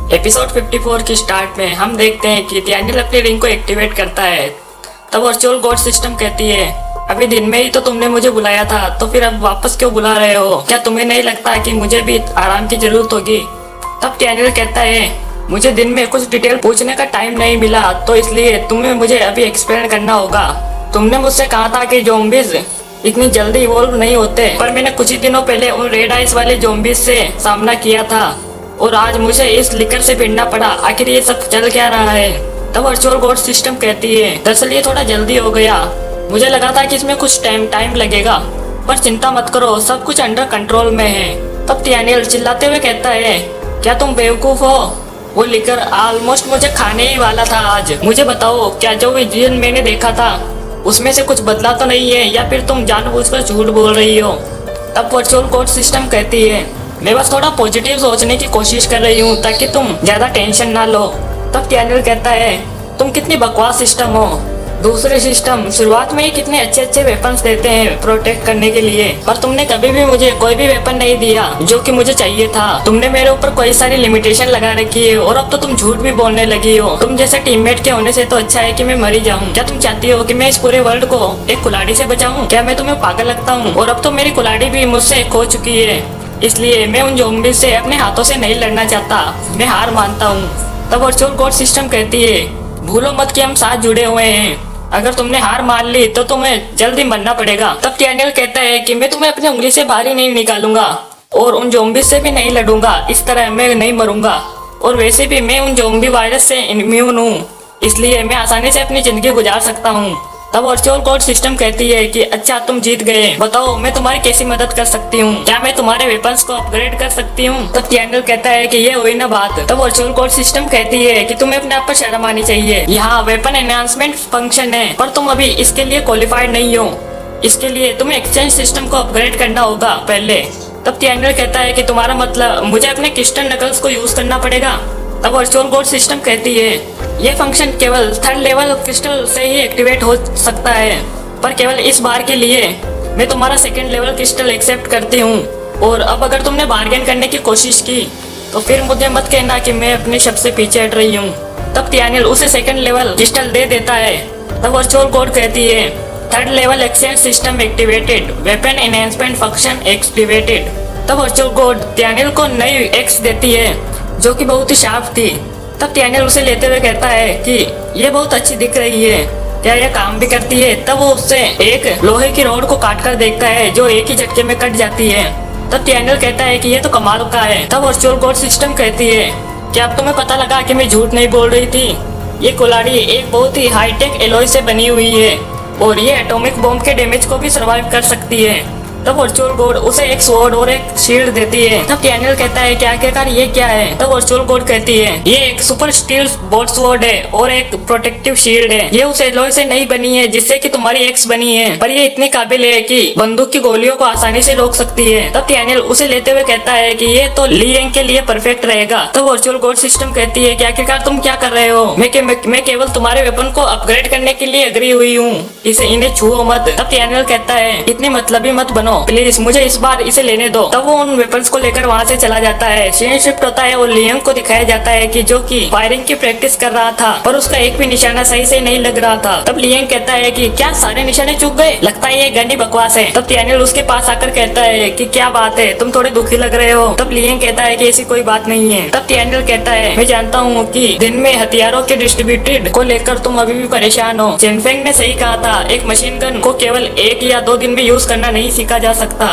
Episode 54 की start में हम देखते हैं कि डैनियल अपनी रिंग को एक्टिवेट करता है। तब वर्चुअल गॉड सिस्टम कहती है, अभी दिन में ही तो तुमने मुझे बुलाया था, तो फिर अब वापस क्यों बुला रहे हो? क्या तुम्हें नहीं लगता कि मुझे भी आराम की जरूरत होगी? तब डैनियल कहता है, मुझे दिन में कुछ डिटेल पूछने का टाइम नहीं मिला, तो इसलिए तुम्हें मुझे अभी एक्सप्लेन करना होगा। तुमने मुझसे कहा था कि ज़ॉम्बीज इतनी जल्दी इवॉल्व नहीं होते, पर मैंने कुछ ही दिनों पहले उन रेड आइस वाले ज़ॉम्बीज से सामना किया था और आज मुझे इस लिकर से भिड़ना पड़ा। आखिर ये सब चल क्या रहा है? तब वर्चुअल गॉड सिस्टम कहती है, दरअसल ये थोड़ा जल्दी हो गया, मुझे लगा था कि इसमें कुछ टाइम लगेगा, पर चिंता मत करो, सब कुछ अंडर कंट्रोल में है। तब डैनियल चिल्लाते हुए कहता है, क्या तुम बेवकूफ हो? वो लिकर ऑलमोस्ट मुझे खाने ही वाला था आज। मुझे बताओ, क्या जो विजन मैंने देखा था उसमें से कुछ बदला तो नहीं है, या फिर तुम जानबूझकर झूठ बोल रही हो? तब वर्चुअल गॉड सिस्टम कहती है, मैं बस थोड़ा पॉजिटिव सोचने की कोशिश कर रही हूँ ताकि तुम ज्यादा टेंशन ना लो। तब डैनियल कहता है, तुम कितनी बकवास सिस्टम हो। दूसरे सिस्टम शुरुआत में ही कितने अच्छे वेपन्स देते हैं प्रोटेक्ट करने के लिए, पर तुमने कभी भी मुझे कोई भी वेपन नहीं दिया जो कि मुझे चाहिए था। तुमने मेरे ऊपर कोई सारी लिमिटेशन लगा रखी है और अब तो तुम झूठ भी बोलने लगी हो। तुम जैसे टीममेट के होने से तो अच्छा है कि मैं मरी जाऊँ। क्या तुम चाहती हो कि मैं इस पूरे वर्ल्ड को एक कुल्हाड़ी से बचाऊँ? क्या मैं तुम्हें पागल लगता हूँ? और अब तो मेरी कुल्हाड़ी भी मुझसे खो चुकी है, इसलिए मैं उन ज़ॉम्बीज से अपने हाथों से नहीं लड़ना चाहता, मैं हार मानता हूँ। तब वर्चुअल गॉड सिस्टम कहती है, भूलो मत कि हम साथ जुड़े हुए हैं, अगर तुमने हार मान ली तो तुम्हें जल्दी मरना पड़ेगा। तब डैनियल कहता है कि मैं तुम्हें अपनी उंगली से बाहर ही नहीं निकालूंगा और उन ज़ॉम्बीज से भी नहीं लड़ूंगा, इस तरह मैं नहीं मरूंगा। और वैसे भी मैं उन ज़ॉम्बी वायरस से इम्यून हूँ, इसलिए मैं आसानी से अपनी जिंदगी गुजार सकता हूँ। तब वर्चुअल गॉड सिस्टम कहती है कि अच्छा, तुम जीत गए, बताओ मैं तुम्हारी कैसी मदद कर सकती हूँ? क्या मैं तुम्हारे वेपन्स को अपग्रेड कर सकती हूँ? तब डैनियल कहता है कि ये हुई ना बात। तब वर्चुअल गॉड सिस्टम कहती है कि तुम्हें अपने आप पर शर्म आनी चाहिए, यहाँ वेपन एनहांसमेंट फंक्शन है, पर तुम अभी इसके लिए क्वालिफाइड नहीं हो, इसके लिए तुम्हें एक्सचेंज सिस्टम को अपग्रेड करना होगा पहले। तब डैनियल कहता है कि तुम्हारा मतलब मुझे अपने क्रिस्टल नकल्स को यूज करना पड़ेगा? तब वर्चुअल गॉड सिस्टम कहती है, ये फंक्शन केवल 3rd लेवल क्रिस्टल से ही एक्टिवेट हो सकता है, पर केवल इस बार के लिए मैं तुम्हारा 2nd लेवल क्रिस्टल एक्सेप्ट करती हूँ। और अब अगर तुमने बार्गेन करने की कोशिश की तो फिर मुझे मत कहना कि मैं अपने शब्द से पीछे हट रही हूँ। तब डैनियल उसे 2nd लेवल क्रिस्टल दे देता है। तब वर्चुअल गॉड कहती है, 3rd level exchange system activated, weapon enhancement function activated. तब वर्चुअल गॉड डैनियल को नई एक्स देती है जो कि बहुत ही शार्प थी। तब डैनियल उसे लेते हुए कहता है कि ये बहुत अच्छी दिख रही है, क्या यह काम भी करती है? तब वो उससे एक लोहे की रॉड को काट कर देखता है जो एक ही झटके में कट जाती है। तब डैनियल कहता है कि ये तो कमाल का है। तब वर्चुअल गॉड सिस्टम कहती है, क्या अब तुम्हें पता लगा कि मैं झूठ नहीं बोल रही थी? ये कुल्हाड़ी एक बहुत ही हाईटेक एलॉय से बनी हुई है और ये एटॉमिक बॉम्ब के डैमेज को भी सर्वाइव कर सकती है। तब वर्चुअल गॉड उसे एक स्वॉर्ड और एक शील्ड देती है। तब डैनियल कहता है कि आखिरकार ये क्या है? तब वर्चुअल गॉड कहती है, ये एक सुपर स्टील बोट स्वॉर्ड है और एक प्रोटेक्टिव शील्ड है। ये उस एलॉय से नहीं बनी है जिससे कि तुम्हारी एक्स बनी है, पर ये इतनी काबिल है कि बंदूक की गोलियों को आसानी से रोक सकती है। तब डैनियल उसे लेते हुए कहता है कि ये तो ली यंग के लिए परफेक्ट रहेगा। तब वर्चुअल गॉड सिस्टम कहती है कि आखिरकार तुम क्या कर रहे हो? मैं केवल तुम्हारे वेपन को अपग्रेड करने के लिए एग्री हुई हूँ, इन्हें छुओ मत। तब डैनियल कहता है, इतनी मतलबी मत बनो प्लीज, मुझे इस बार इसे लेने दो। तब वो उन वेपन्स को लेकर वहाँ से चला जाता है। सीन शिफ्ट होता है और लियंग को दिखाया जाता है कि जो कि फायरिंग की प्रैक्टिस कर रहा था, पर उसका एक भी निशाना सही से नहीं लग रहा था। तब लियंग कहता है कि क्या सारे निशाने चूक गए? लगता है ये गन ही बकवास है। तब डैनियल उसके पास आकर कहता है कि क्या बात है, तुम थोड़े दुखी लग रहे हो? तब लियंग कहता है कि ऐसी कोई बात नहीं है। तब डैनियल कहता है, मैं जानता हूँ कि दिन में हथियारों के डिस्ट्रीब्यूटेड को लेकर तुम अभी भी परेशान हो। चेनफेंग ने सही कहा था, एक मशीन गन को केवल 1 या 2 दिन में यूज करना नहीं सीखा जा सकता।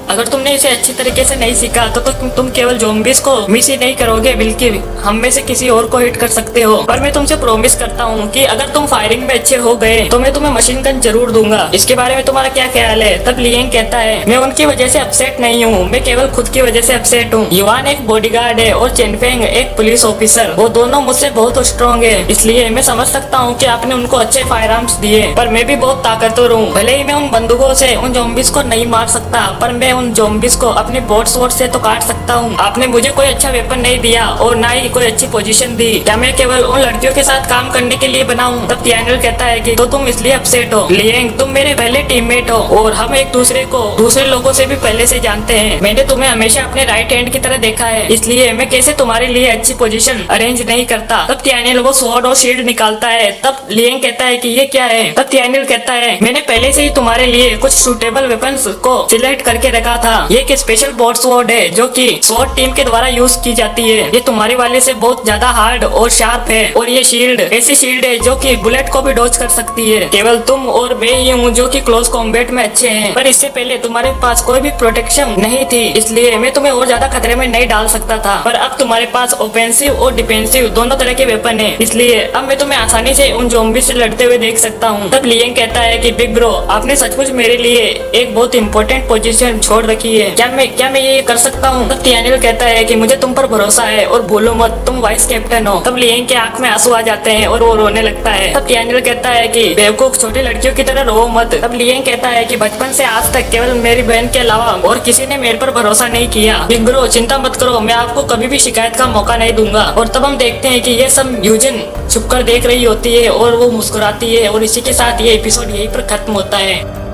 अगर तुमने इसे अच्छी तरीके से नहीं सीखा तो तुम केवल ज़ॉम्बीज को मिस ही नहीं करोगे, बल्कि हम में से किसी और को हिट कर सकते हो। पर मैं तुमसे प्रॉमिस करता हूँ कि अगर तुम फायरिंग में अच्छे हो गए तो मैं तुम्हें मशीन गन जरूर दूंगा। इसके बारे में तुम्हारा क्या ख्याल है? तब लियंग कहता है, मैं उनकी वजह से अपसेट नहीं हूँ, मैं केवल खुद की वजह से अपसेट हूँ। युवान एक बॉडीगार्ड है और चेनफेंग एक पुलिस ऑफिसर, वो दोनों मुझसे बहुत स्ट्रॉन्ग है, इसलिए मैं समझ सकता हूँ कि आपने उनको अच्छे फायर आर्म्स दिए, पर मैं भी बहुत ताकतवर हूँ। भले ही मैं उन बंदूकों से उन ज़ॉम्बीज को नहीं मार सकता, पर मैं उन ज़ॉम्बीज को अपने बोट स्वॉर्ड से तो काट सकता हूँ। आपने मुझे कोई अच्छा वेपन नहीं दिया और ना ही कोई अच्छी पोजीशन दी। क्या मैं केवल उन लड़कियों के साथ काम करने के लिए बना हूँ? तब थियनल कहता है कि तो तुम इसलिए अपसेट हो। लिएंग, तुम मेरे पहले टीममेट हो और हम एक दूसरे को दूसरे लोगों से भी पहले से जानते हैं। मैंने तुम्हें हमेशा अपने राइट हैंड की तरह देखा है, इसलिए मैं कैसे तुम्हारे लिए अच्छी पोजीशन अरेंज नहीं करता। तब थियनल वो स्वॉर्ड और शील्ड निकालता है। तब लिएंग कहता है कि ये क्या है? तब थियनल कहता है मैंने पहले से ही तुम्हारे लिए कुछ सूटेबल वेपन्स को सिलेक्ट करके रखा था। ये एक स्पेशल बोट स्वॉर्ड है जो कि स्वॉर्ड टीम के द्वारा यूज की जाती है। ये तुम्हारे वाले से बहुत ज्यादा हार्ड और शार्प है और ये शील्ड ऐसी शील्ड है जो कि बुलेट को भी डॉज कर सकती है। केवल तुम और मैं ही हूँ जो कि क्लोज कॉम्बैट में अच्छे हैं, पर इससे पहले तुम्हारे पास कोई भी प्रोटेक्शन नहीं थी, इसलिए मैं तुम्हें और ज्यादा खतरे में नहीं डाल सकता था। पर अब तुम्हारे पास ऑफेंसिव और डिफेंसिव दोनों तरह के वेपन है, इसलिए अब मैं तुम्हें आसानी से उन ज़ॉम्बी से लड़ते हुए देख सकता हूँ। तब लिएंग कहता है कि बिग ब्रो, आपने सचमुच मेरे लिए एक बहुत इंपॉर्टेंट पोजीशन छोड़ रखी है। क्या मैं ये कर सकता हूँ? तब थियनल कहता है कि मुझे तुम पर भरोसा है और भूलो मत तुम वाइस कैप्टन हो। तब लिएंग के आंख में आंसू आ जाते हैं और वो रोने लगता है। तब थियनल कहता है कि बेवकूफ, छोटी लड़कियों की तरह रो मत। तब लिएंग कहता है कि बचपन से आज तक केवल मेरी बहन के अलावा और किसी ने मेरे पर भरोसा नहीं किया। बिग ब्रो, चिंता मत करो, मैं आपको कभी भी शिकायत का मौका नहीं दूंगा। और तब हम देखते हैं कि ये सब यूजिन छुपकर देख रही होती है और वो मुस्कुराती है और इसी के साथ ये एपिसोड यहीं पर खत्म होता है।